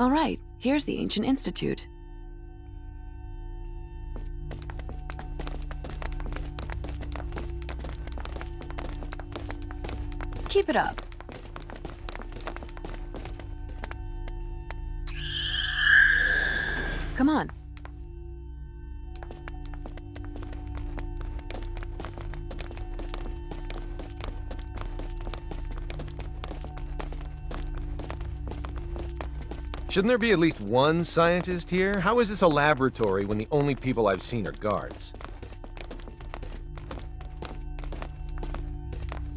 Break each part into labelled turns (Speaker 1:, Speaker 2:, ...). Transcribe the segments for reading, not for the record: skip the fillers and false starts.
Speaker 1: All right, here's the Ancient Institute. Keep it up. Come on.
Speaker 2: Shouldn't there be at least one scientist here? How is this a laboratory when the only people I've seen are guards?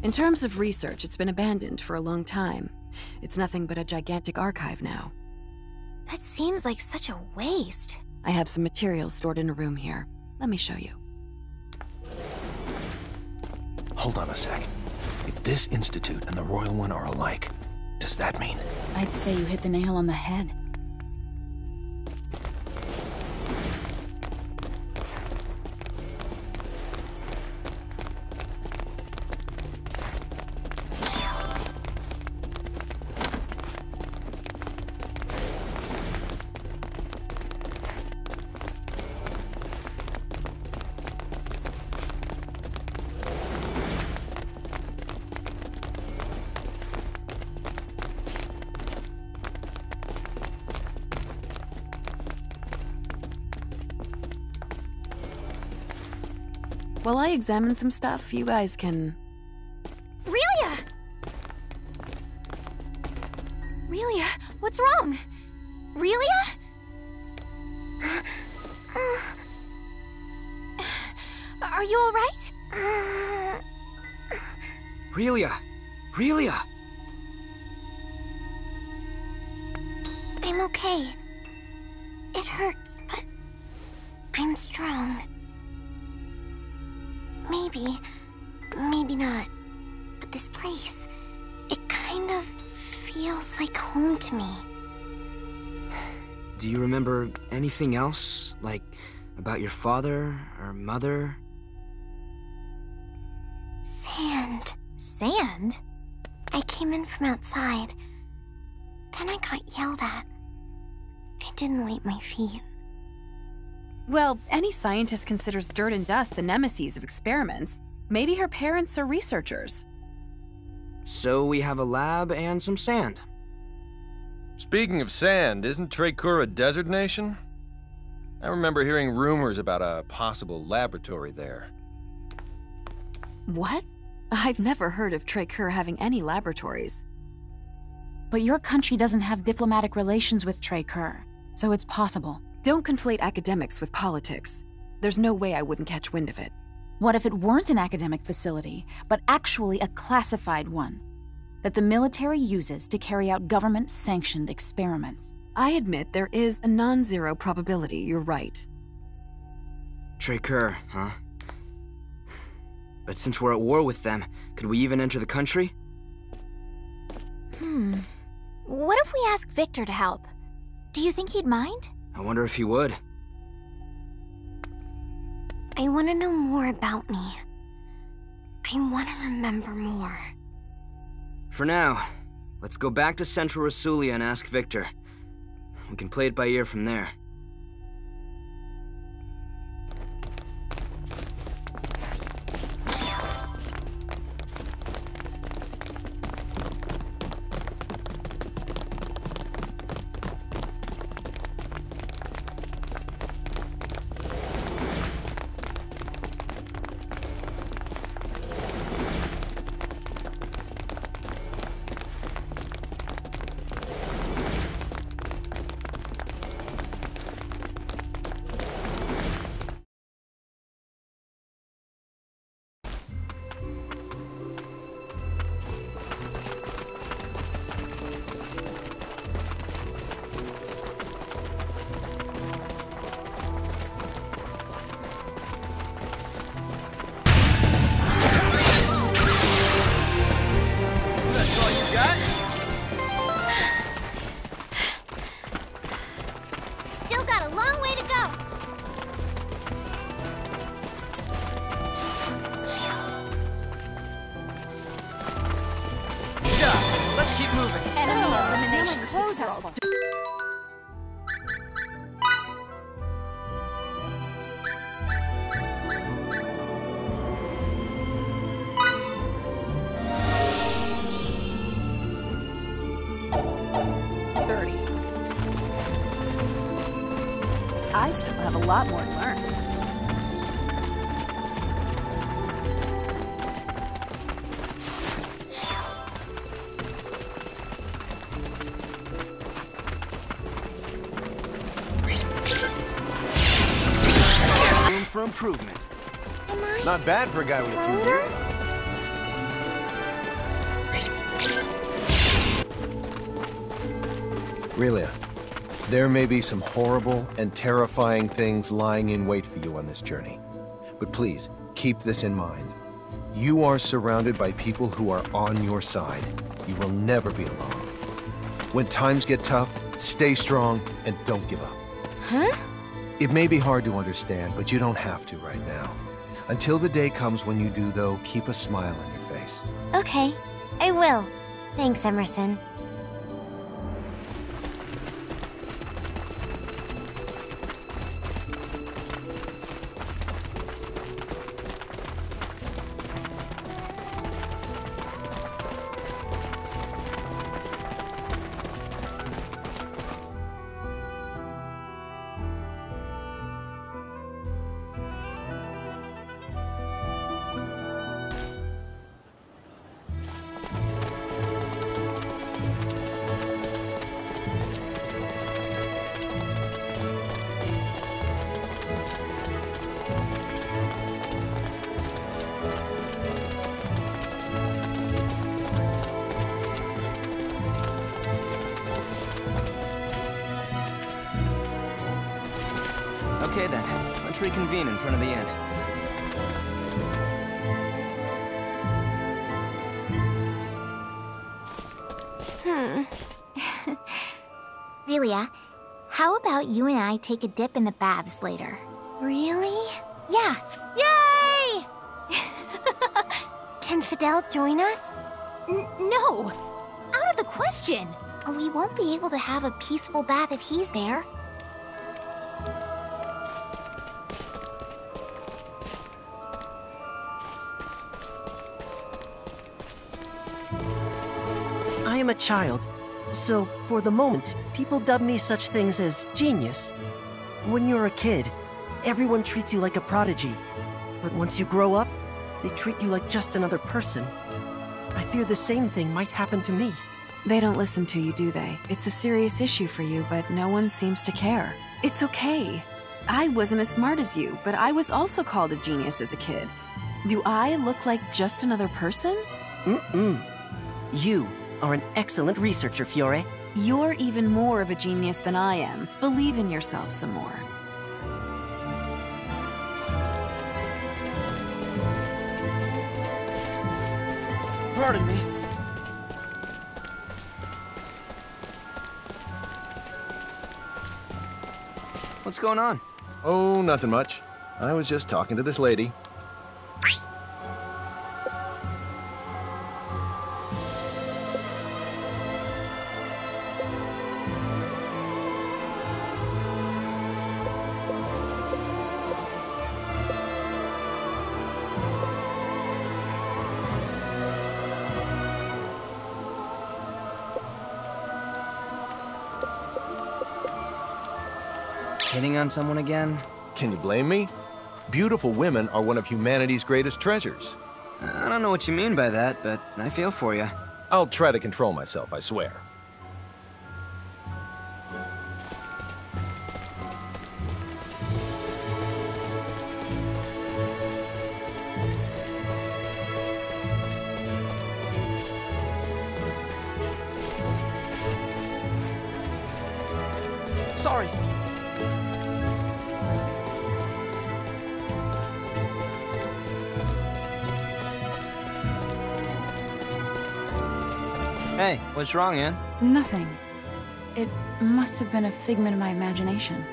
Speaker 1: In terms of research, it's been abandoned for a long time. It's nothing but a gigantic archive now.
Speaker 3: That seems like such a waste.
Speaker 1: I have some materials stored in a room here. Let me show you.
Speaker 2: Hold on a sec. If this institute and the royal one are alike, does that mean?
Speaker 4: I'd say you hit the nail on the head.
Speaker 1: While I examine some stuff, you guys can...
Speaker 3: Relia! Relia, what's wrong? Relia? Are you all right?
Speaker 5: Relia! Relia!
Speaker 3: I'm okay. It hurts, but I'm strong. Maybe not. But this place, it kind of feels like home to me.
Speaker 5: Do you remember anything else? Like, about your father or mother?
Speaker 3: Sand. Sand? I came in from outside. Then I got yelled at. I didn't wipe my feet.
Speaker 1: Well, any scientist considers dirt and dust the nemesis of experiments. Maybe her parents are researchers.
Speaker 5: So we have a lab and some sand.
Speaker 2: Speaking of sand, isn't Treykur a desert nation? I remember hearing rumors about a possible laboratory there.
Speaker 1: What? I've never heard of Treykur having any laboratories.
Speaker 4: But your country doesn't have diplomatic relations with Treykur, so it's possible.
Speaker 1: Don't conflate academics with politics. There's no way I wouldn't catch wind of it.
Speaker 4: What if it weren't an academic facility, but actually a classified one that the military uses to carry out government-sanctioned experiments?
Speaker 1: I admit there is a non-zero probability you're right.
Speaker 5: Treykur, huh? But since we're at war with them, could we even enter the country?
Speaker 3: What if we ask Victor to help? Do you think he'd mind?
Speaker 5: I wonder if he would.
Speaker 3: I want to know more about me. I want to remember more.
Speaker 5: For now, let's go back to Central Rasulia and ask Victor. We can play it by ear from there.
Speaker 1: We'll have a lot more to learn.
Speaker 5: Room for improvement.
Speaker 3: Am I
Speaker 2: Not bad for a guy with a few
Speaker 3: stronger?
Speaker 2: years. Relia, there may be some horrible and terrifying things lying in wait for you on this journey. But please, keep this in mind. You are surrounded by people who are on your side. You will never be alone. When times get tough, stay strong and don't give up.
Speaker 3: Huh?
Speaker 2: It may be hard to understand, but you don't have to right now. Until the day comes when you do, though, keep a smile on your face.
Speaker 3: Okay, I will. Thanks, Emerson.
Speaker 5: Okay then, let's reconvene in front of the inn.
Speaker 3: Relia, how about you and I take a dip in the baths later? Really? Yeah. Yay! Can Fidel join us?
Speaker 4: No! Out of the question!
Speaker 3: We won't be able to have a peaceful bath if he's there.
Speaker 6: I am a child, so for the moment, people dub me such things as genius. When you're a kid, everyone treats you like a prodigy. But once you grow up, they treat you like just another person. I fear the same thing might happen to me.
Speaker 1: They don't listen to you, do they? It's a serious issue for you, but no one seems to care. It's okay. I wasn't as smart as you, but I was also called a genius as a kid. Do I look like just another person?
Speaker 6: You are an excellent researcher, Fiore.
Speaker 1: You're even more of a genius than I am. Believe in yourself some more.
Speaker 5: Pardon me. What's going on?
Speaker 2: Oh, nothing much. I was just talking to this lady.
Speaker 5: Hitting on someone again?
Speaker 2: Can you blame me? Beautiful women are one of humanity's greatest treasures.
Speaker 5: I don't know what you mean by that, but I feel for you.
Speaker 2: I'll try to control myself, I swear.
Speaker 5: Sorry. Hey, what's wrong, Ann?
Speaker 4: Nothing. It must have been a figment of my imagination.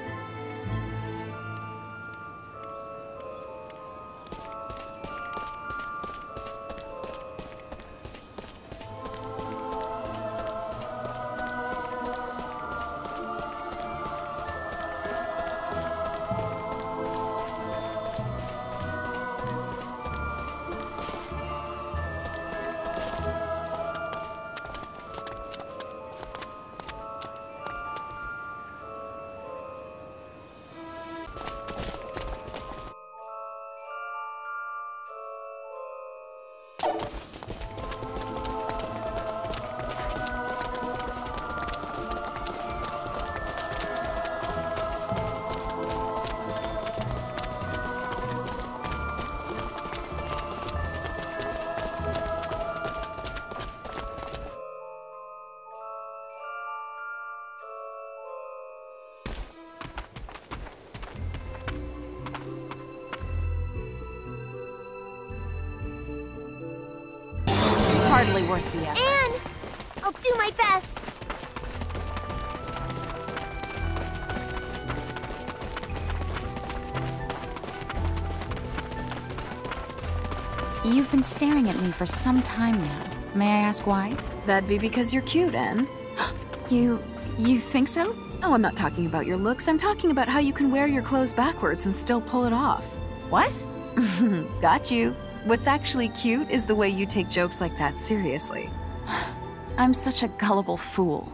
Speaker 4: hardly worth the effort.
Speaker 3: Anne! I'll do my best.
Speaker 4: You've been staring at me for some time now. May I ask why?
Speaker 1: That'd be because you're cute, Anne.
Speaker 4: You think so?
Speaker 1: Oh, I'm not talking about your looks. I'm talking about how you can wear your clothes backwards and still pull it off.
Speaker 4: What?
Speaker 1: Got you. What's actually cute is the way you take jokes like that seriously.
Speaker 4: I'm such a gullible fool.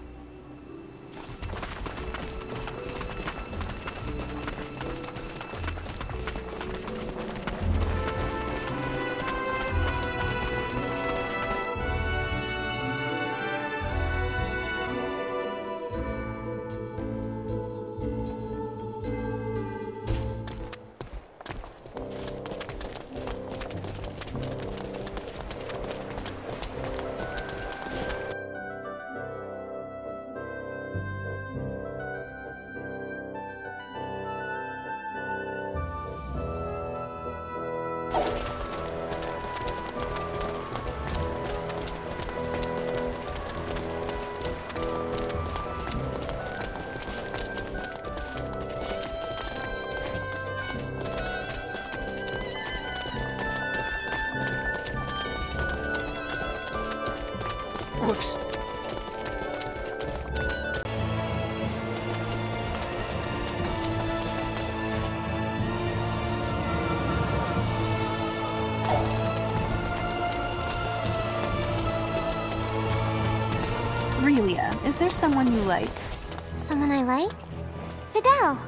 Speaker 6: Whoops.
Speaker 1: Relia, is there someone you like?
Speaker 3: Someone I like? Fidel.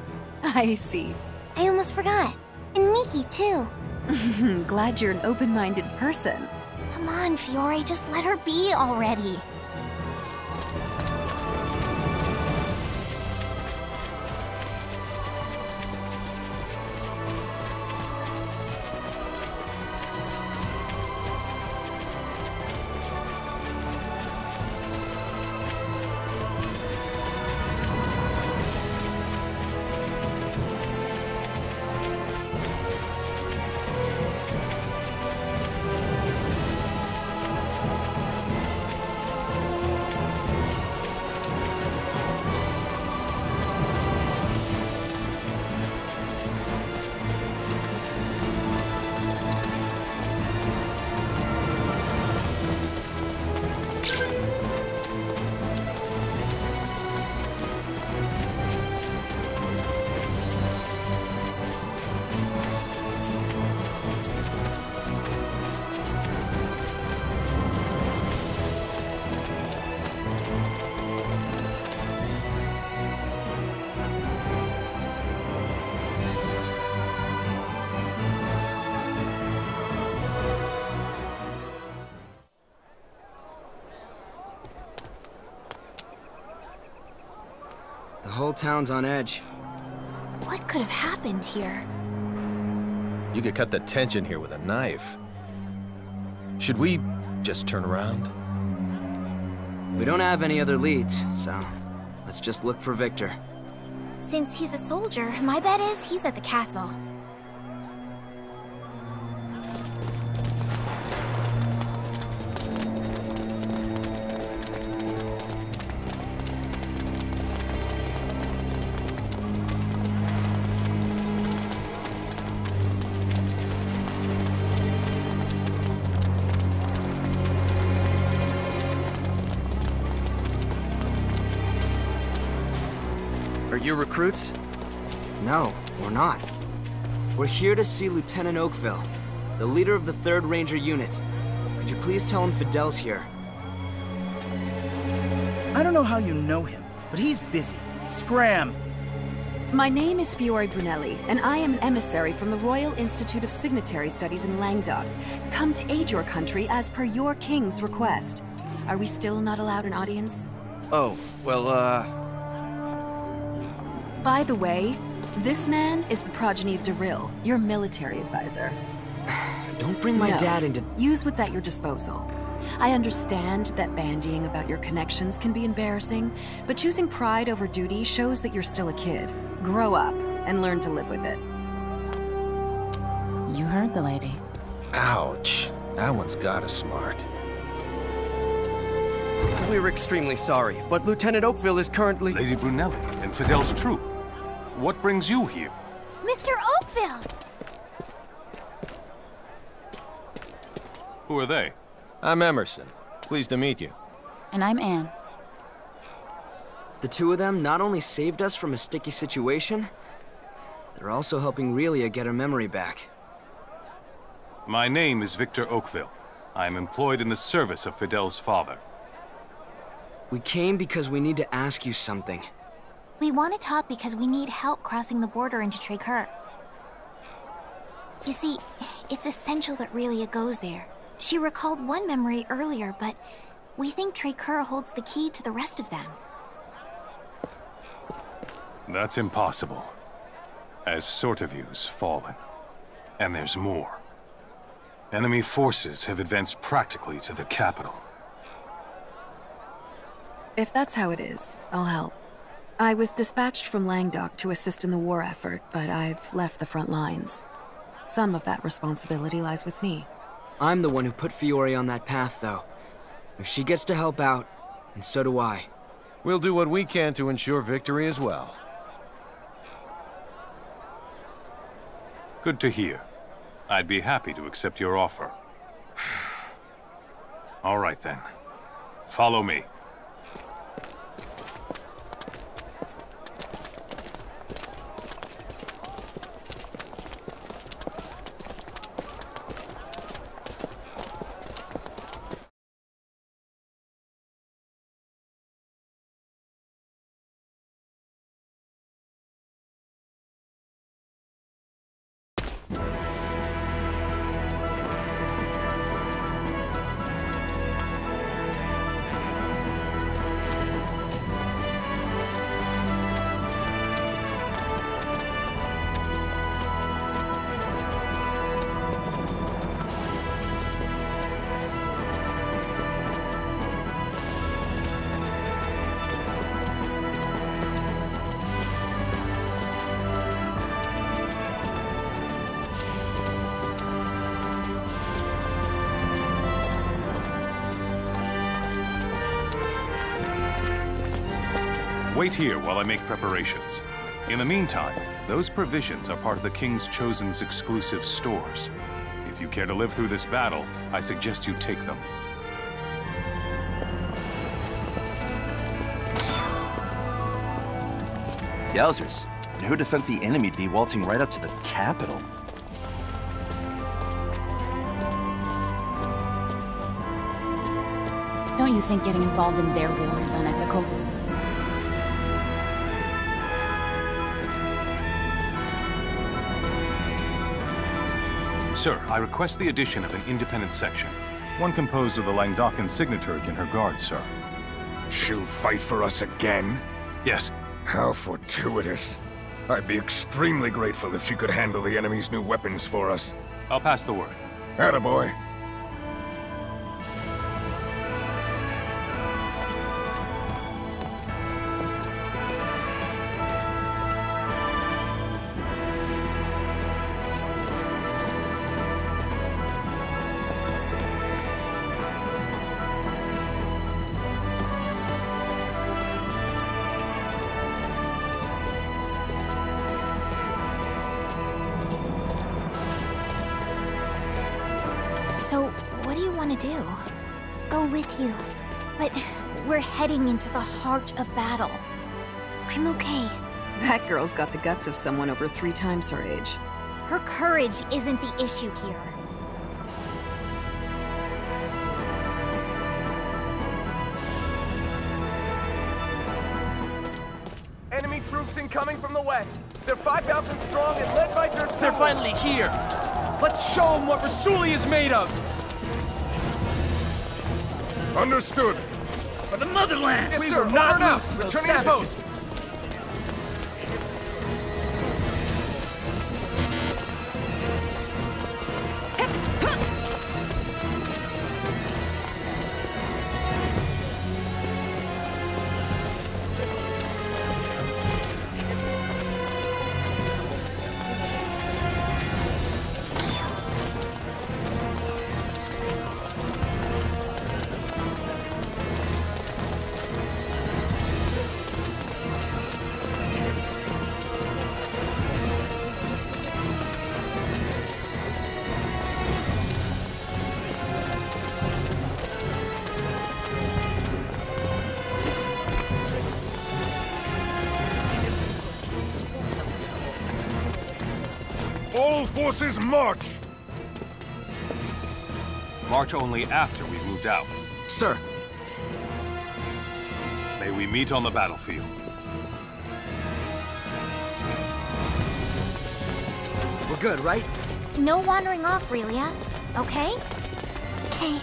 Speaker 1: I see.
Speaker 3: I almost forgot. And Miki, too.
Speaker 1: Glad you're an open-minded person.
Speaker 3: Come on, Fiore, just let her be already.
Speaker 5: The whole town's on edge.
Speaker 3: What could have happened here?
Speaker 2: You could cut the tension here with a knife. Should we just turn around?
Speaker 5: We don't have any other leads, so let's just look for Victor.
Speaker 3: Since he's a soldier, my bet is he's at the castle.
Speaker 7: Are you recruits?
Speaker 5: No, we're not. We're here to see Lieutenant Oakville, the leader of the 3rd Ranger Unit. Could you please tell him Fidel's here?
Speaker 7: I don't know how you know him, but he's busy. Scram!
Speaker 1: My name is Fiore Brunelli, and I am an emissary from the Royal Institute of Signatory Studies in Languedoc, come to aid your country as per your king's request. Are we still not allowed an audience?
Speaker 7: Oh, well,
Speaker 1: By the way, this man is the progeny of Darryl, your military advisor.
Speaker 5: Don't bring my dad into...
Speaker 1: Use what's at your disposal. I understand that bandying about your connections can be embarrassing, but choosing pride over duty shows that you're still a kid. Grow up and learn to live with it.
Speaker 4: You heard the lady.
Speaker 2: Ouch. That one's gotta smart.
Speaker 8: We're extremely sorry, but Lieutenant Oakville is currently...
Speaker 9: Lady Brunelli and Fidel's troop. What brings you here?
Speaker 3: Mr. Oakville!
Speaker 9: Who are they?
Speaker 2: I'm Emerson. Pleased to meet you.
Speaker 4: And I'm Anne.
Speaker 5: The two of them not only saved us from a sticky situation, they're also helping Relia get her memory back.
Speaker 9: My name is Victor Oakville. I am employed in the service of Fidel's father.
Speaker 5: We came because we need to ask you something.
Speaker 3: We want to talk because we need help crossing the border into Tracur. You see, it's essential that Relia goes there. She recalled one memory earlier, but we think Tracur holds the key to the rest of them.
Speaker 9: That's impossible. As Sortaview's fallen. And there's more. Enemy forces have advanced practically to the capital.
Speaker 1: If that's how it is, I'll help. I was dispatched from Languedoc to assist in the war effort, but I've left the front lines. Some of that responsibility lies with me.
Speaker 5: I'm the one who put Fiore on that path, though. If she gets to help out, then so do I.
Speaker 2: We'll do what we can to ensure victory as well.
Speaker 9: Good to hear. I'd be happy to accept your offer. All right then. Follow me. Wait here while I make preparations. In the meantime, those provisions are part of the King's Chosen's exclusive stores. If you care to live through this battle, I suggest you take them.
Speaker 7: Yowzers. And who'd have thought the enemy'd be waltzing right up to the capital?
Speaker 4: Don't you think getting involved in their war is unethical?
Speaker 9: Sir, I request the addition of an independent section. One composed of the Languedocian signaturge and her guard, sir.
Speaker 10: She'll fight for us again?
Speaker 9: Yes.
Speaker 10: How fortuitous. I'd be extremely grateful if she could handle the enemy's new weapons for us.
Speaker 9: I'll pass the word.
Speaker 10: Attaboy.
Speaker 3: So, what do you want to do? Go with you. But we're heading into the heart of battle. I'm okay.
Speaker 1: That girl's got the guts of someone over 3 times her age.
Speaker 3: Her courage isn't the issue here.
Speaker 11: Enemy troops incoming from the west. They're 5,000 strong and led by Dursul.
Speaker 7: They're finally here! Let's show them what Rasuli is made of!
Speaker 10: Understood.
Speaker 7: For the motherland!
Speaker 11: Yes,
Speaker 7: We
Speaker 11: sir.
Speaker 7: will not
Speaker 11: Over and
Speaker 7: lose
Speaker 11: out.
Speaker 7: to those
Speaker 11: Returning to
Speaker 7: savages!
Speaker 11: post.
Speaker 10: All forces march!
Speaker 9: March only after we've moved out.
Speaker 5: Sir.
Speaker 9: May we meet on the battlefield.
Speaker 5: We're good, right?
Speaker 3: No wandering off, Relia. Okay? Okay.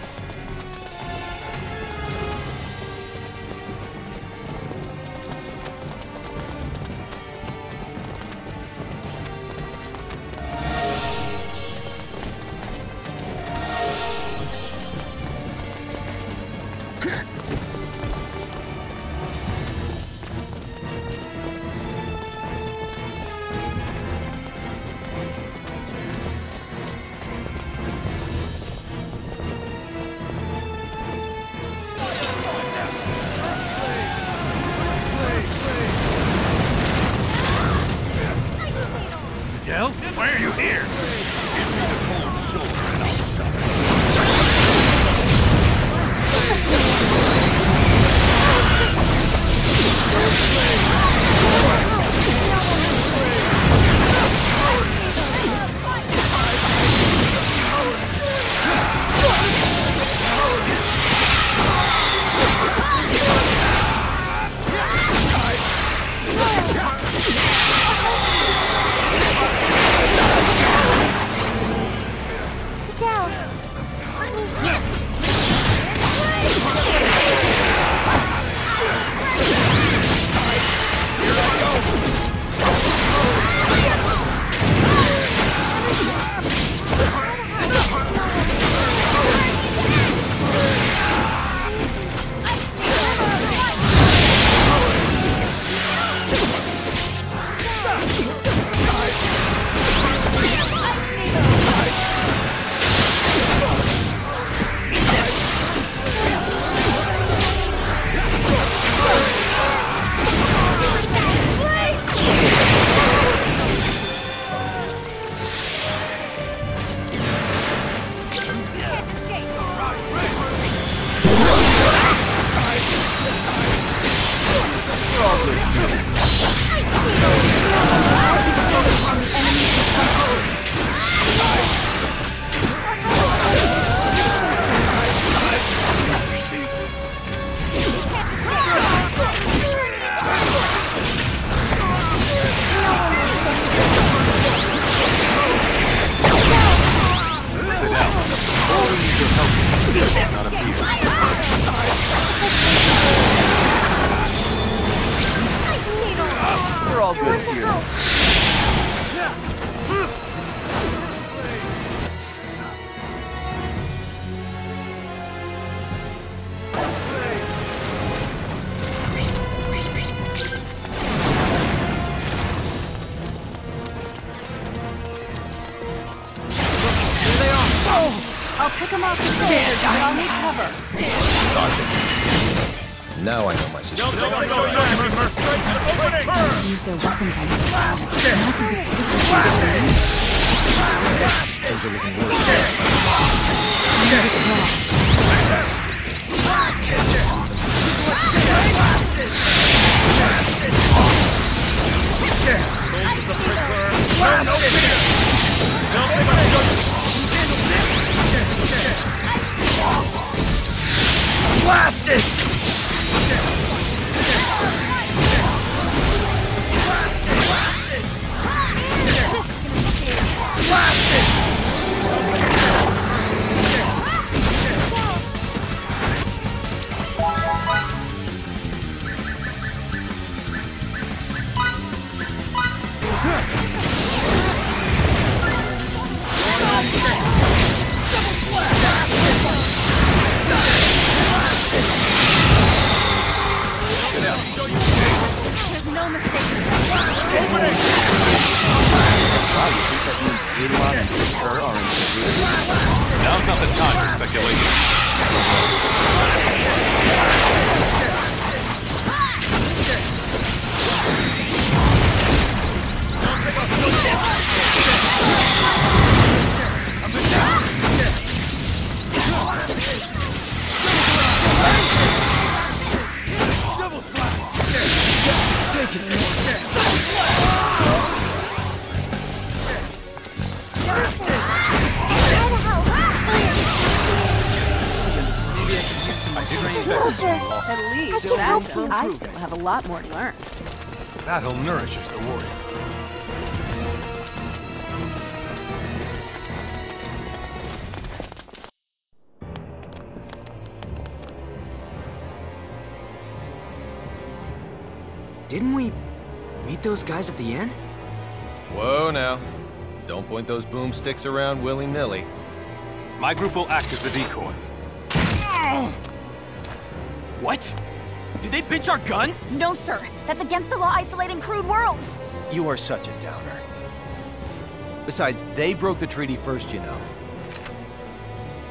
Speaker 10: Why are you here? Give me the cold shoulder and I'll shut
Speaker 7: We're all good here.
Speaker 1: I'll pick him off the stairs, but I'll need cover.
Speaker 2: Now I know my suspicions.
Speaker 4: They use their weapons on this planet, not to distribute
Speaker 2: Things are looking worse.
Speaker 11: Blast it!
Speaker 9: Now's not the time for speculation.
Speaker 3: Soldier!
Speaker 1: At least
Speaker 3: I can help
Speaker 1: that's
Speaker 3: you.
Speaker 1: I still have a lot more to learn.
Speaker 10: Battle nourishes the warrior.
Speaker 5: Didn't we meet those guys at the inn?
Speaker 2: Whoa now. Don't point those boomsticks around willy-nilly.
Speaker 9: My group will act as the decoy.
Speaker 8: What? Did they pinch our guns?
Speaker 4: No, sir. That's against the law isolating crude worlds.
Speaker 2: You are such a downer. Besides, they broke the treaty first, you know.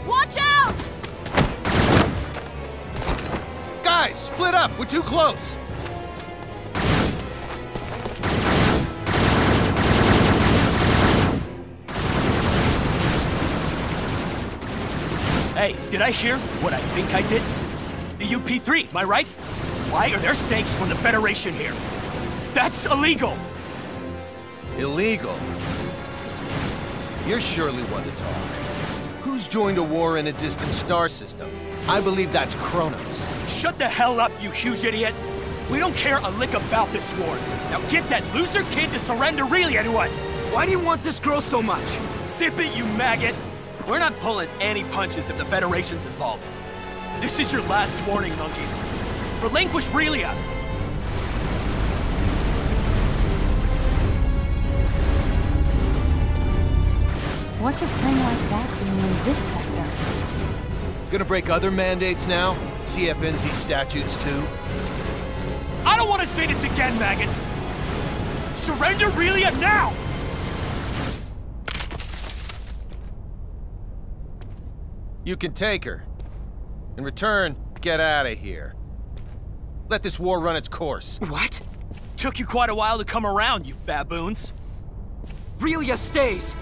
Speaker 4: Watch out!
Speaker 2: Guys, split up! We're too close!
Speaker 8: Hey, did I hear what I think I did? The UP3, am I right? Why are there snakes from the Federation here? That's illegal!
Speaker 2: Illegal? You're surely one to talk. Who's joined a war in a distant star system? I believe that's Kronos.
Speaker 8: Shut the hell up, you huge idiot! We don't care a lick about this war. Now get that loser kid to surrender Relia to us!
Speaker 5: Why do you want this girl so much?
Speaker 8: Zip it, you maggot! We're not pulling any punches if the Federation's involved. This is your last warning, monkeys. Relinquish Relia!
Speaker 4: What's a thing like that doing in this sector?
Speaker 2: Gonna break other mandates now? CFNZ statutes too?
Speaker 8: I don't want to say this again, maggots! Surrender Relia now!
Speaker 2: You can take her. In return, get out of here. Let this war run its course.
Speaker 8: What? Took you quite a while to come around, you baboons.
Speaker 5: Relia stays!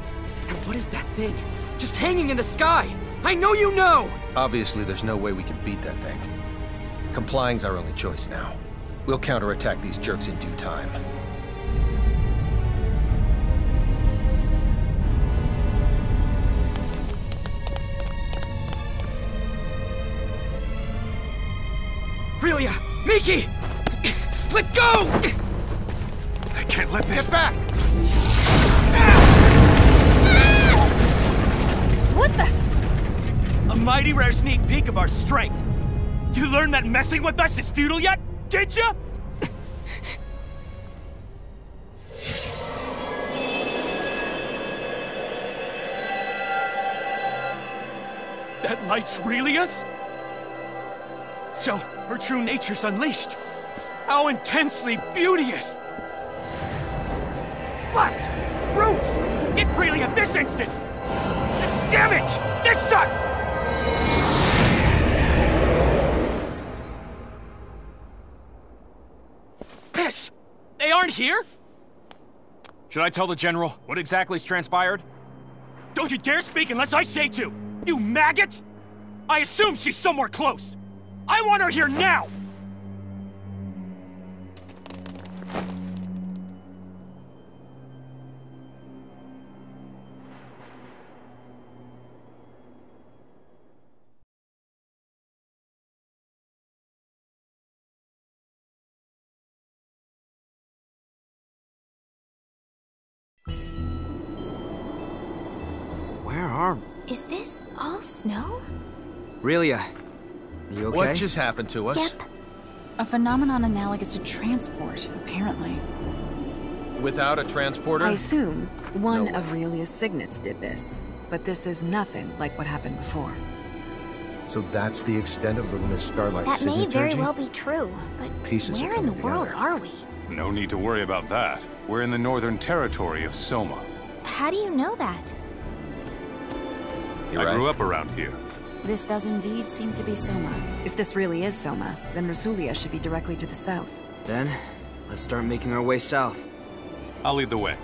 Speaker 5: And what is that thing? Just hanging in the sky! I know you know!
Speaker 2: Obviously, there's no way we can beat that thing. Complying's our only choice now. We'll counterattack these jerks in due time.
Speaker 5: Relia! Miki! Let go!
Speaker 9: I can't let this...
Speaker 2: Get back!
Speaker 4: What the?
Speaker 8: A mighty rare sneak peek of our strength. You learned that messing with us is futile yet? Did ya? That light's Relia's? So, her true nature's unleashed. How intensely beauteous! Left! Roots! Get Relia this instant! Damn it! This sucks! Piss! They aren't here?
Speaker 12: Should I tell the General what exactly's transpired?
Speaker 8: Don't you dare speak unless I say to! You maggot! I assume she's somewhere close! I want her here now!
Speaker 5: Where are...
Speaker 3: Is this all snow?
Speaker 5: Relia, you okay?
Speaker 2: What just happened to us?
Speaker 3: Yep.
Speaker 4: A phenomenon analogous to transport, apparently.
Speaker 2: Without a transporter?
Speaker 1: I assume one
Speaker 2: No
Speaker 1: of Relia's signets did this, but this is nothing like what happened before.
Speaker 2: So that's the extent of the Lunar Starlight's
Speaker 3: That may very
Speaker 2: signaturgy?
Speaker 3: well be true, but
Speaker 2: Pieces are
Speaker 3: where in the
Speaker 2: coming
Speaker 3: world
Speaker 2: together.
Speaker 3: are we?
Speaker 9: No need to worry about that. We're in the northern territory of Soma.
Speaker 3: How do you know that?
Speaker 2: You're
Speaker 9: I
Speaker 2: right.
Speaker 9: grew up around here.
Speaker 4: This does indeed seem to be Soma.
Speaker 1: If this really is Soma, then Relia should be directly to the south.
Speaker 5: Then, let's start making our way south.
Speaker 9: I'll lead the way.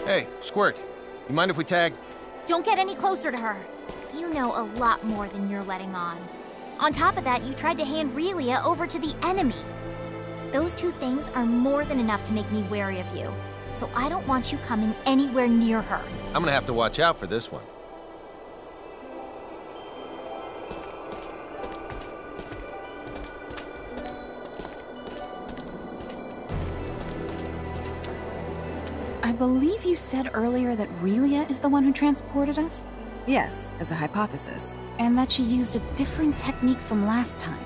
Speaker 2: Hey, Squirt, you mind if we tag?
Speaker 13: Don't get any closer to her. You know a lot more than you're letting on. On top of that, you tried to hand Relia over to the enemy. Those two things are more than enough to make me wary of you. So I don't want you coming anywhere near her.
Speaker 2: I'm gonna have to watch out for this one.
Speaker 4: I believe you said earlier that Relia is the one who transported us?
Speaker 1: Yes, as a hypothesis.
Speaker 4: And that she used a different technique from last time.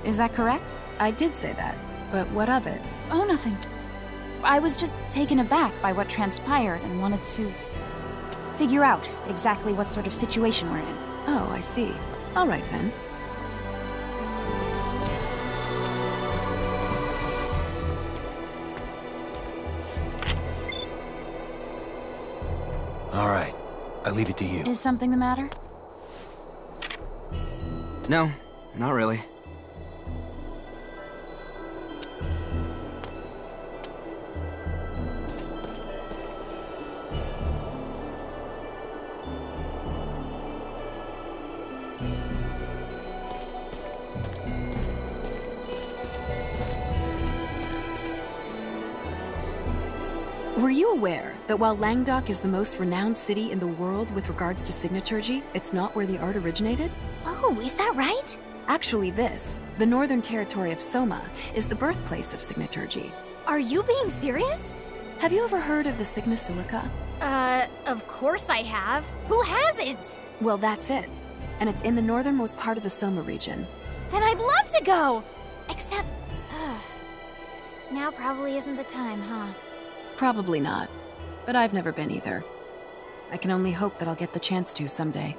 Speaker 4: Is that correct?
Speaker 1: I did say that, but what of it?
Speaker 4: Oh, nothing. I was just taken aback by what transpired and wanted to figure out exactly what sort of situation we're in.
Speaker 1: Oh, I see. All right, then.
Speaker 2: All right, I leave it to you.
Speaker 4: Is something the matter?
Speaker 5: No, not really.
Speaker 1: Were you aware that while Langdok is the most renowned city in the world with regards to signaturgy, it's not where the art originated?
Speaker 13: Oh, is that right?
Speaker 1: Actually this, the northern territory of Soma, is the birthplace of signaturgy.
Speaker 13: Are you being serious?
Speaker 1: Have you ever heard of the Signa Silica?
Speaker 13: Of course I have. Who hasn't?
Speaker 1: Well, that's it. And it's in the northernmost part of the Soma region.
Speaker 13: Then I'd love to go! Except, now probably isn't the time, huh?
Speaker 1: Probably not. But I've never been either. I can only hope that I'll get the chance to someday.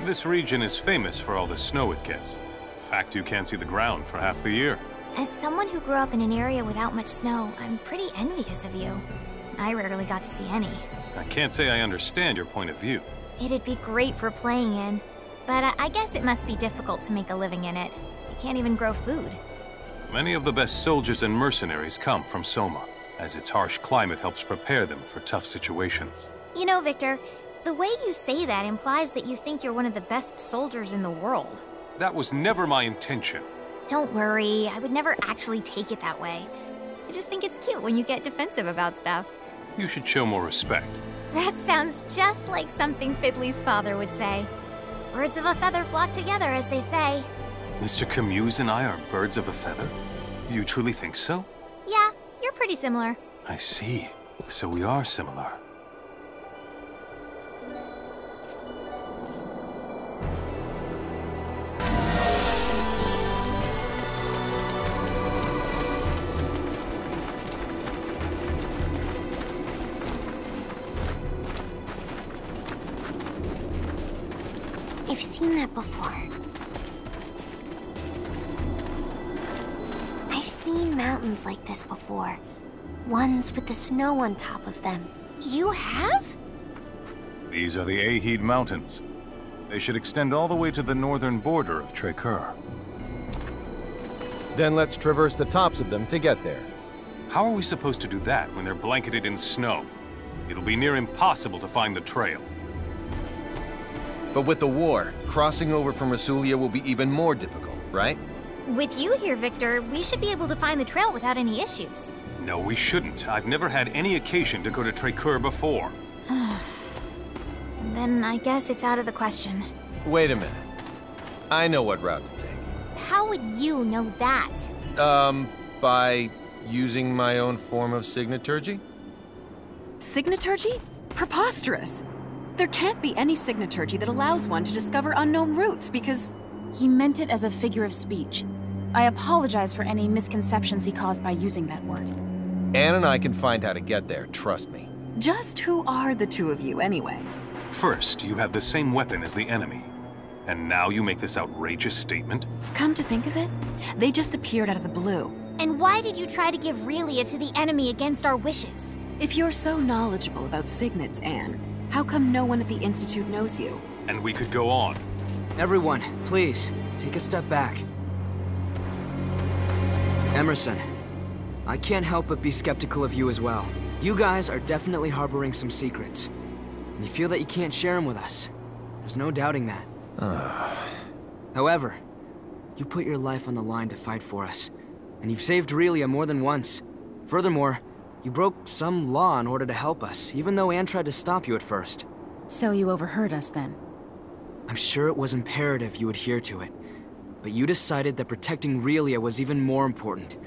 Speaker 9: This region is famous for all the snow it gets. In fact, you can't see the ground for half the year.
Speaker 13: As someone who grew up in an area without much snow, I'm pretty envious of you. I rarely got to see any.
Speaker 9: I can't say I understand your point of view.
Speaker 13: It'd be great for playing in, but I guess it must be difficult to make a living in it. You can't even grow food.
Speaker 9: Many of the best soldiers and mercenaries come from Soma, as its harsh climate helps prepare them for tough situations.
Speaker 13: You know, Victor, the way you say that implies that you think you're one of the best soldiers in the world.
Speaker 9: That was never my intention.
Speaker 13: Don't worry, I would never actually take it that way. I just think it's cute when you get defensive about stuff.
Speaker 9: You should show more respect.
Speaker 13: That sounds just like something Fiddly's father would say. Birds of a feather flock together, as they say.
Speaker 9: Mr. Camuse and I are birds of a feather? You truly think so?
Speaker 13: Yeah, you're pretty similar.
Speaker 9: I see. So we are similar.
Speaker 3: I've seen that before. I've seen mountains like this before. Ones with the snow on top of them.
Speaker 13: You have?
Speaker 9: These are the Ahid Mountains. They should extend all the way to the northern border of Trekkur.
Speaker 2: Then let's traverse the tops of them to get there.
Speaker 9: How are we supposed to do that when they're blanketed in snow? It'll be near impossible to find the trail.
Speaker 2: But with the war, crossing over from Rasulia will be even more difficult, right?
Speaker 13: With you here, Victor, we should be able to find the trail without any issues.
Speaker 9: No, we shouldn't. I've never had any occasion to go to Trekkur before.
Speaker 13: Then I guess it's out of the question.
Speaker 2: Wait a minute. I know what route to take.
Speaker 13: How would you know that?
Speaker 2: By using my own form of signaturgy?
Speaker 1: Signaturgy? Preposterous! There can't be any signaturgy that allows one to discover unknown routes because...
Speaker 4: He meant it as a figure of speech. I apologize for any misconceptions he caused by using that word.
Speaker 2: Anne and I can find how to get there, trust me.
Speaker 1: Just who are the two of you, anyway?
Speaker 9: First, you have the same weapon as the enemy. And now you make this outrageous statement?
Speaker 1: Come to think of it, they just appeared out of the blue.
Speaker 13: And why did you try to give Relia to the enemy against our wishes?
Speaker 1: If you're so knowledgeable about signets, Anne, how come no one at the Institute knows you?
Speaker 9: And we could go on.
Speaker 5: Everyone, please, take a step back. Emerson, I can't help but be skeptical of you as well. You guys are definitely harboring some secrets. And you feel that you can't share them with us. There's no doubting that. However, you put your life on the line to fight for us. And you've saved Relia more than once. Furthermore, you broke some law in order to help us, even though Anne tried to stop you at first.
Speaker 4: So you overheard us then?
Speaker 5: I'm sure it was imperative you adhere to it. But you decided that protecting Relia was even more important.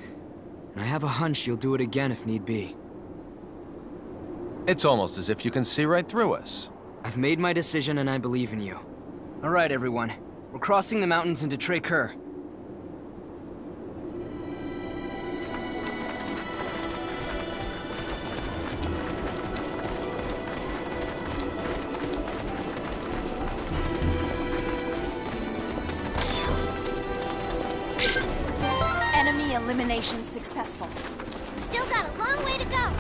Speaker 5: And I have a hunch you'll do it again if need be.
Speaker 2: It's almost as if you can see right through us.
Speaker 5: I've made my decision and I believe in you. All right, everyone. We're crossing the mountains into Tré-Coeur.
Speaker 4: Enemy elimination successful.
Speaker 3: Still got a long way to go.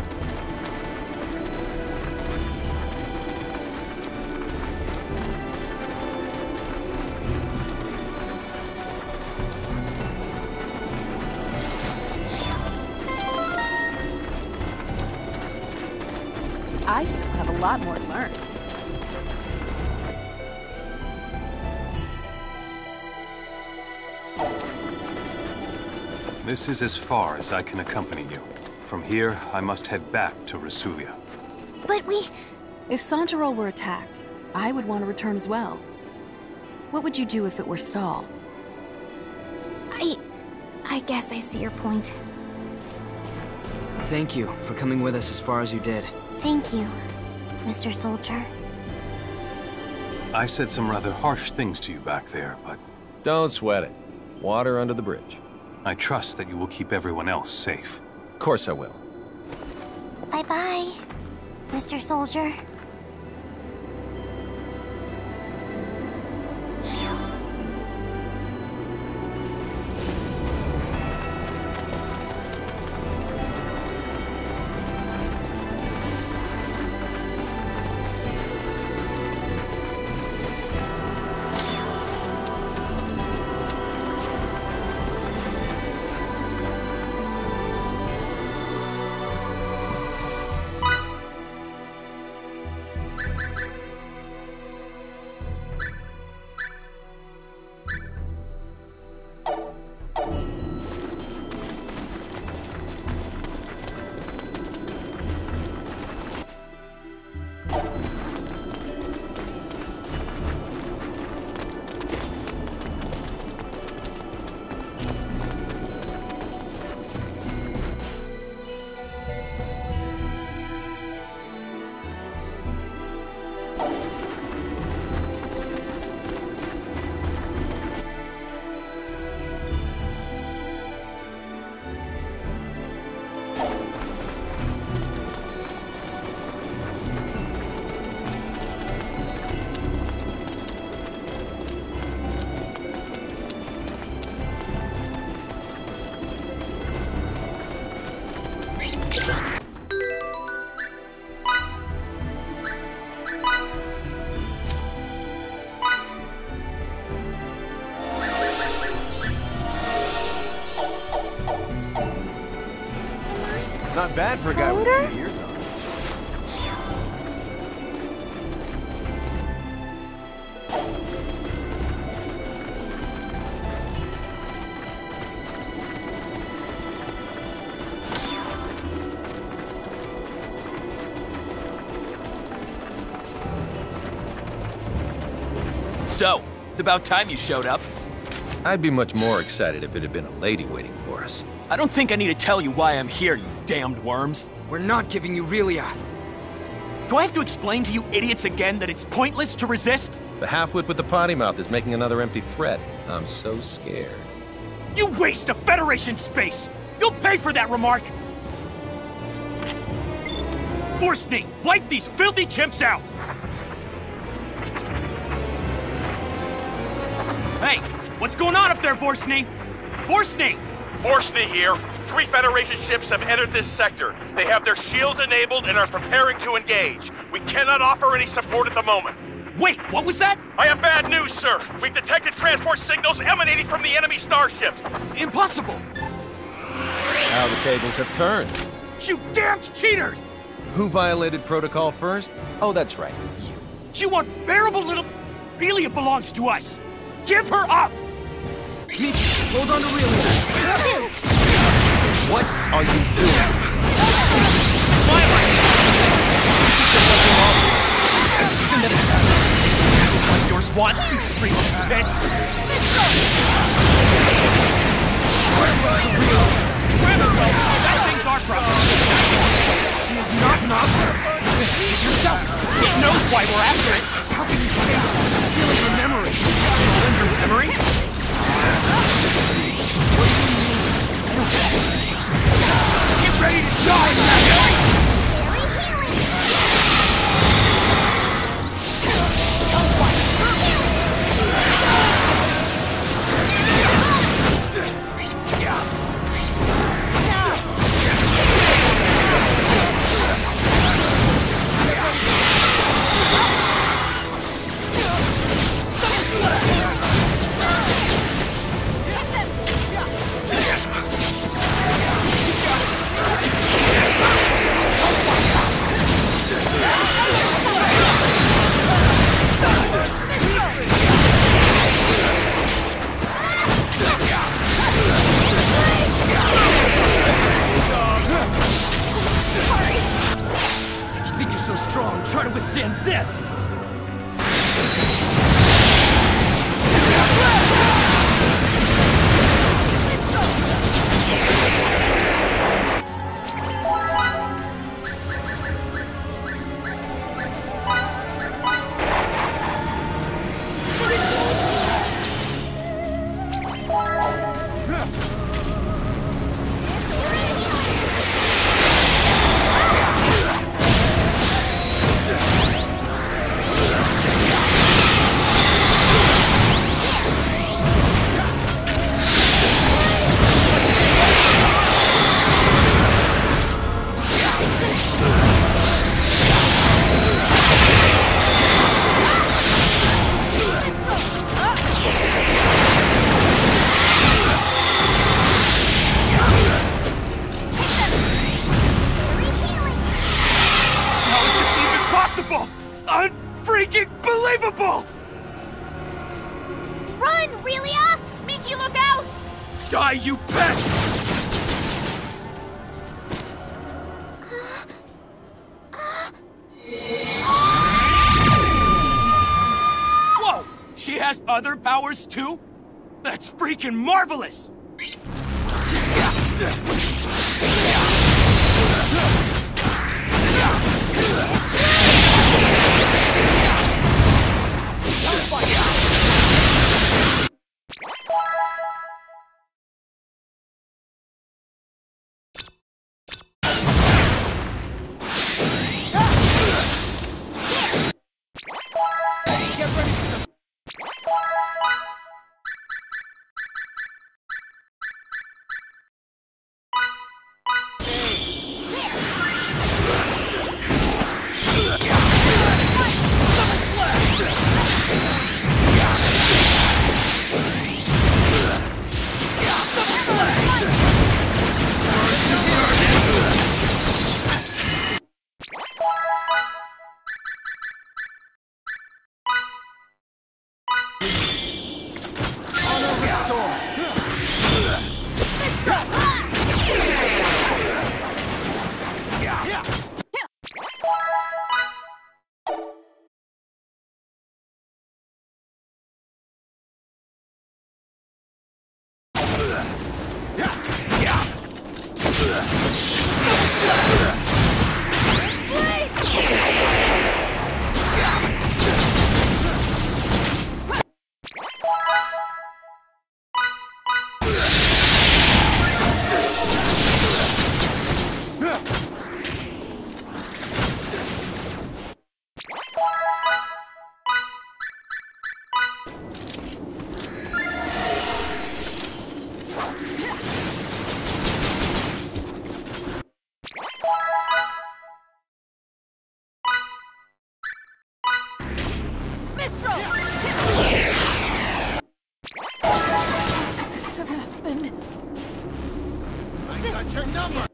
Speaker 4: I still have a lot more to learn.
Speaker 9: This is as far as I can accompany you. From here, I must head back to Relia.
Speaker 13: But
Speaker 1: If Santarol were attacked, I would want to return as well. What would you do if it were Stahl?
Speaker 13: I guess I see your point.
Speaker 5: Thank you for coming with us as far as you did.
Speaker 3: Thank you, Mr. Soldier.
Speaker 9: I said some rather harsh things to you back there, but...
Speaker 2: Don't sweat it. Water under the bridge.
Speaker 9: I trust that you will keep everyone else safe.
Speaker 2: Of course I will.
Speaker 3: Bye-bye, Mr. Soldier.
Speaker 2: Not bad for a guy with a few years on.
Speaker 8: So, it's about time you showed up.
Speaker 2: I'd be much more excited if it had been a lady waiting for us.
Speaker 8: I don't think I need to tell you why I'm here, you damned worms.
Speaker 5: We're not giving you Relia.
Speaker 8: Do I have to explain to you idiots again that it's pointless to resist?
Speaker 2: The halfwit with the potty mouth is making another empty threat. I'm so scared.
Speaker 8: You waste of Federation space! You'll pay for that remark! Forstny, wipe these filthy chimps out! Hey, what's going on up there, Forstny? Forstny!
Speaker 14: Forstny here. 3 Federation ships have entered this sector. They have their shields enabled and are preparing to engage. We cannot offer any support at the moment.
Speaker 8: Wait, what was that?
Speaker 14: I have bad news, sir. We've detected transport signals emanating from the enemy starships.
Speaker 8: Impossible!
Speaker 2: How the tables have turned.
Speaker 8: You damned cheaters!
Speaker 2: Who violated protocol first? Oh, that's right.
Speaker 8: You unbearable little... Relia belongs to us! Give her up!
Speaker 5: Miki, hold on to Relia.
Speaker 2: What are you doing?
Speaker 8: What yours wants, you scream bitch! That thing's our problem. She is not an object. It yourself. It knows why we're after it. How can you say that? Stealing her memory. Stealing her memory? What do you mean? I don't get it. Get ready to die, Maggie! Try to withstand this! Unfreaking believable!
Speaker 13: Run, Relia! Miki, look out!
Speaker 8: Die, you pest! Whoa! She has other powers too? That's freaking marvelous! number!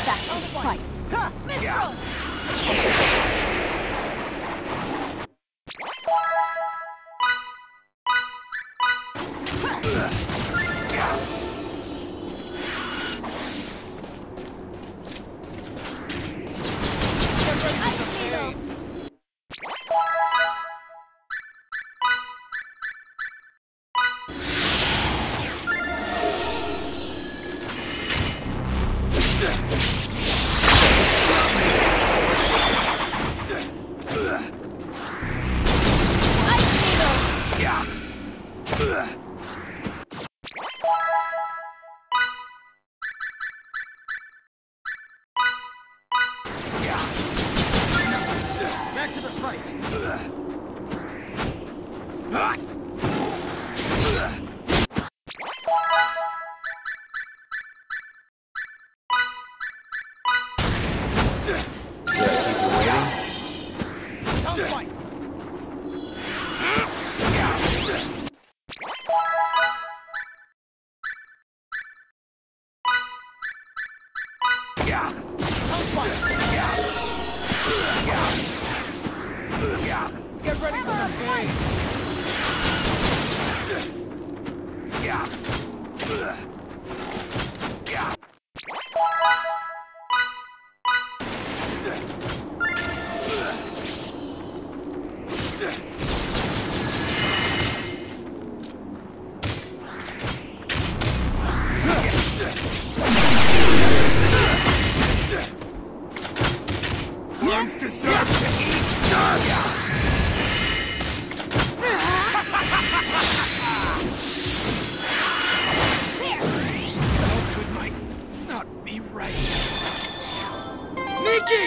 Speaker 4: Back to the fight.
Speaker 8: Back to the fight! Get ready for the pain! Worms deserve to eat dirt! How could my not be right? Nikki!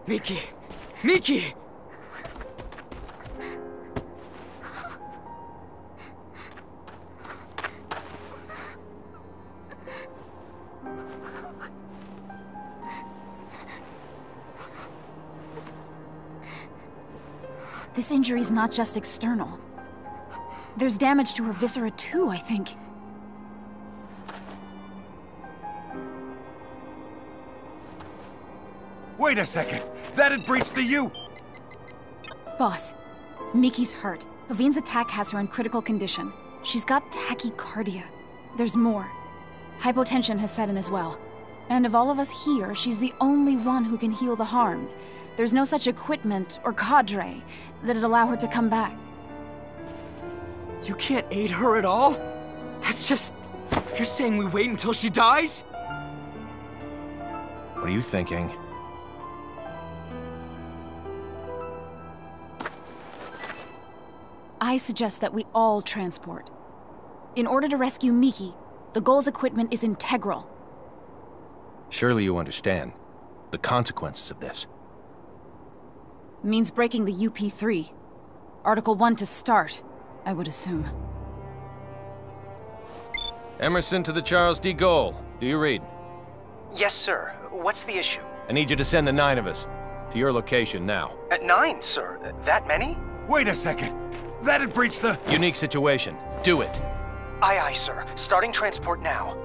Speaker 8: Miki! Miki!
Speaker 4: This injury's not just external. There's damage to her viscera too, I think.
Speaker 14: Wait a second! That had breached the U!
Speaker 4: Boss, Miki's hurt. Pavine's attack has her in critical condition. She's got tachycardia. There's more. Hypotension has set in as well. And of all of us here, she's the only one who can heal the harmed. There's no such equipment or cadre that'd allow her to come back.
Speaker 5: You can't aid her at all? That's just... You're saying we wait until she dies?
Speaker 2: What are you thinking?
Speaker 4: I suggest that we all transport. In order to rescue Miki, the Gull's equipment is integral.
Speaker 2: Surely you understand the consequences of this.
Speaker 4: Means breaking the UP3. Article 1 to start, I would assume.
Speaker 2: Emerson to the Charles D. Gaulle. Do you read?
Speaker 15: Yes, sir. What's the issue?
Speaker 2: I need you to send the 9 of us to your location now.
Speaker 15: At 9, sir. That many?
Speaker 14: Wait a second! That had breached the...
Speaker 2: Unique situation. Do it.
Speaker 15: Aye, aye, sir. Starting transport now.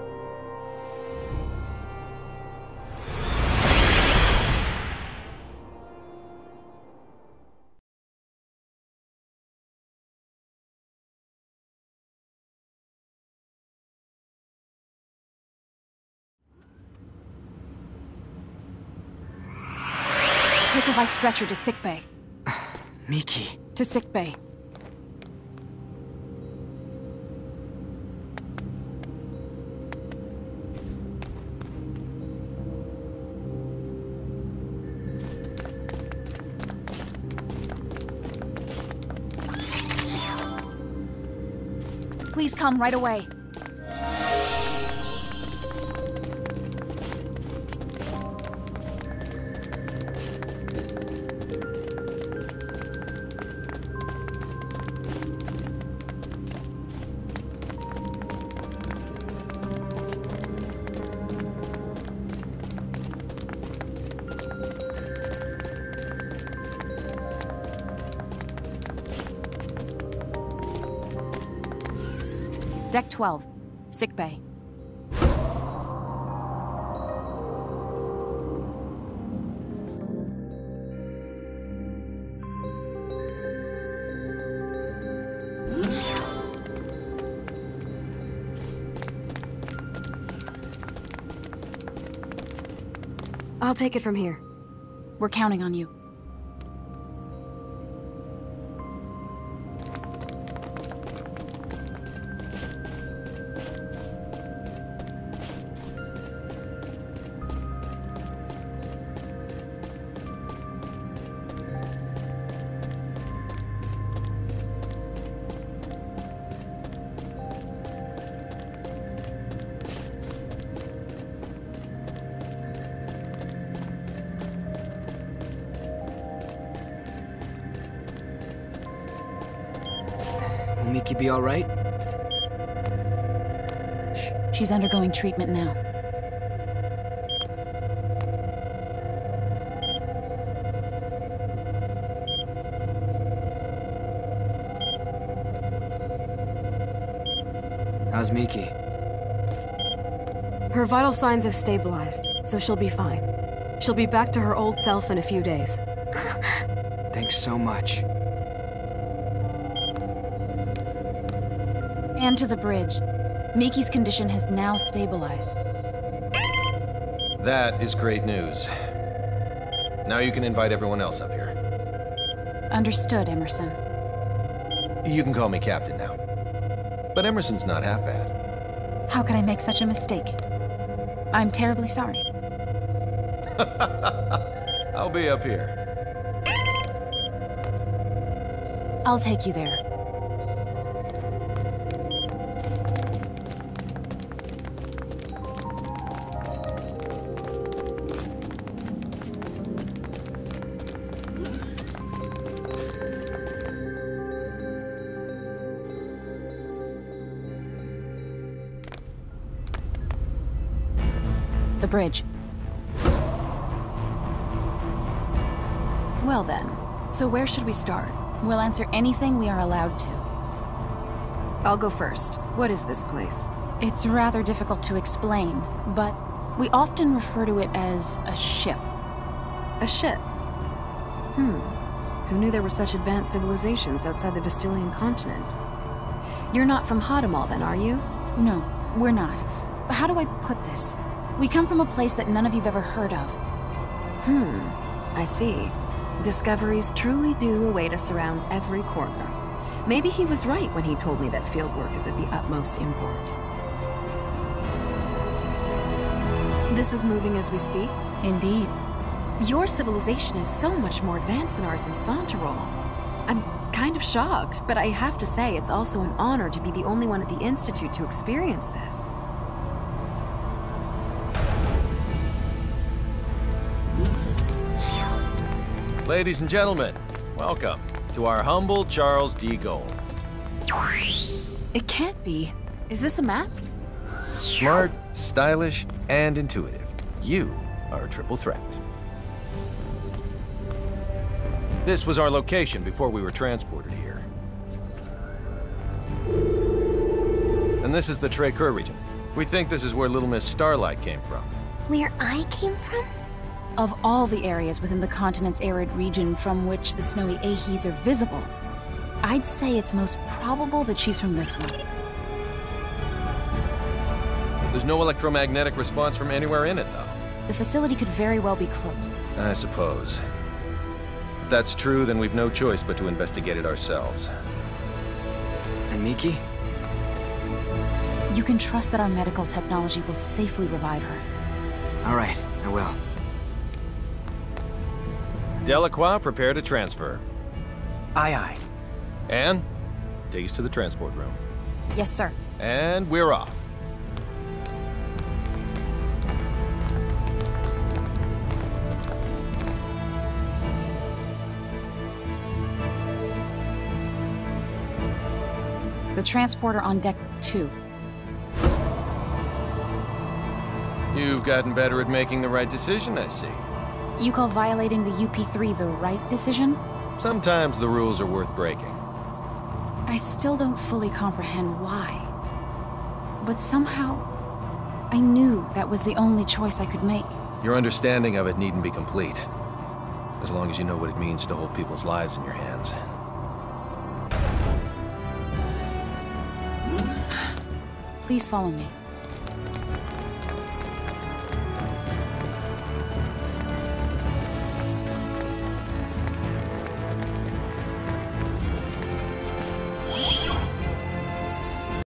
Speaker 4: Take her by stretcher to sickbay.
Speaker 5: Miki.
Speaker 4: To sickbay. Please come right away. Deck 12. Sick bay.
Speaker 1: I'll take it from here.
Speaker 4: We're counting on you.
Speaker 5: Will Miki be all right?
Speaker 4: Shh. She's undergoing treatment now.
Speaker 5: How's Miki?
Speaker 1: Her vital signs have stabilized, so she'll be fine. She'll be back to her old self in a few days.
Speaker 5: Thanks so much.
Speaker 4: And to the bridge. Miki's condition has now stabilized.
Speaker 2: That is great news. Now you can invite everyone else up here.
Speaker 4: Understood, Emerson.
Speaker 2: You can call me Captain now. But Emerson's not half bad.
Speaker 4: How could I make such a mistake? I'm terribly sorry.
Speaker 2: I'll be up here.
Speaker 4: I'll take you there. The bridge.
Speaker 1: Well then, so where should we start?
Speaker 4: We'll answer anything we are allowed to.
Speaker 1: I'll go first. What is this place?
Speaker 4: It's rather difficult to explain, but we often refer to it as a ship.
Speaker 1: A ship? Who knew there were such advanced civilizations outside the Vestilian continent? You're not from Hadamel then, are you?
Speaker 4: No, we're not. How do I put this? We come from a place that none of you've ever heard of.
Speaker 1: I see. Discoveries truly do await us around every corner. Maybe he was right when he told me that fieldwork is of the utmost import. This is moving as we speak?
Speaker 4: Indeed.
Speaker 1: Your civilization is so much more advanced than ours in Santarol. I'm kind of shocked, but I have to say it's also an honor to be the only one at the Institute to experience this.
Speaker 2: Ladies and gentlemen, welcome to our humble Charles D. Gold.
Speaker 1: It can't be. Is this a map?
Speaker 2: Smart, stylish, and intuitive. You are a triple threat. This was our location before we were transported here. And this is the Trécœur region. We think this is where Little Miss Starlight came from.
Speaker 3: Where I came from?
Speaker 4: Of all the areas within the continent's arid region from which the snowy Ahides are visible, I'd say it's most probable that she's from this one.
Speaker 2: There's no electromagnetic response from anywhere in it, though.
Speaker 4: The facility could very well be cloaked.
Speaker 2: I suppose. If that's true, then we've no choice but to investigate it ourselves.
Speaker 5: And Miki?
Speaker 4: You can trust that our medical technology will safely revive her.
Speaker 5: All right, I will.
Speaker 2: Delacroix, prepare to transfer.
Speaker 15: Aye, aye.
Speaker 2: Anne, take us to the transport room.
Speaker 4: Yes, sir.
Speaker 2: And we're off.
Speaker 4: The transporter on deck 2.
Speaker 2: You've gotten better at making the right decision, I see.
Speaker 4: You call violating the UP3 the right decision?
Speaker 2: Sometimes the rules are worth breaking.
Speaker 4: I still don't fully comprehend why. But somehow, I knew that was the only choice I could make.
Speaker 2: Your understanding of it needn't be complete, as long as you know what it means to hold people's lives in your hands.
Speaker 4: Please follow me.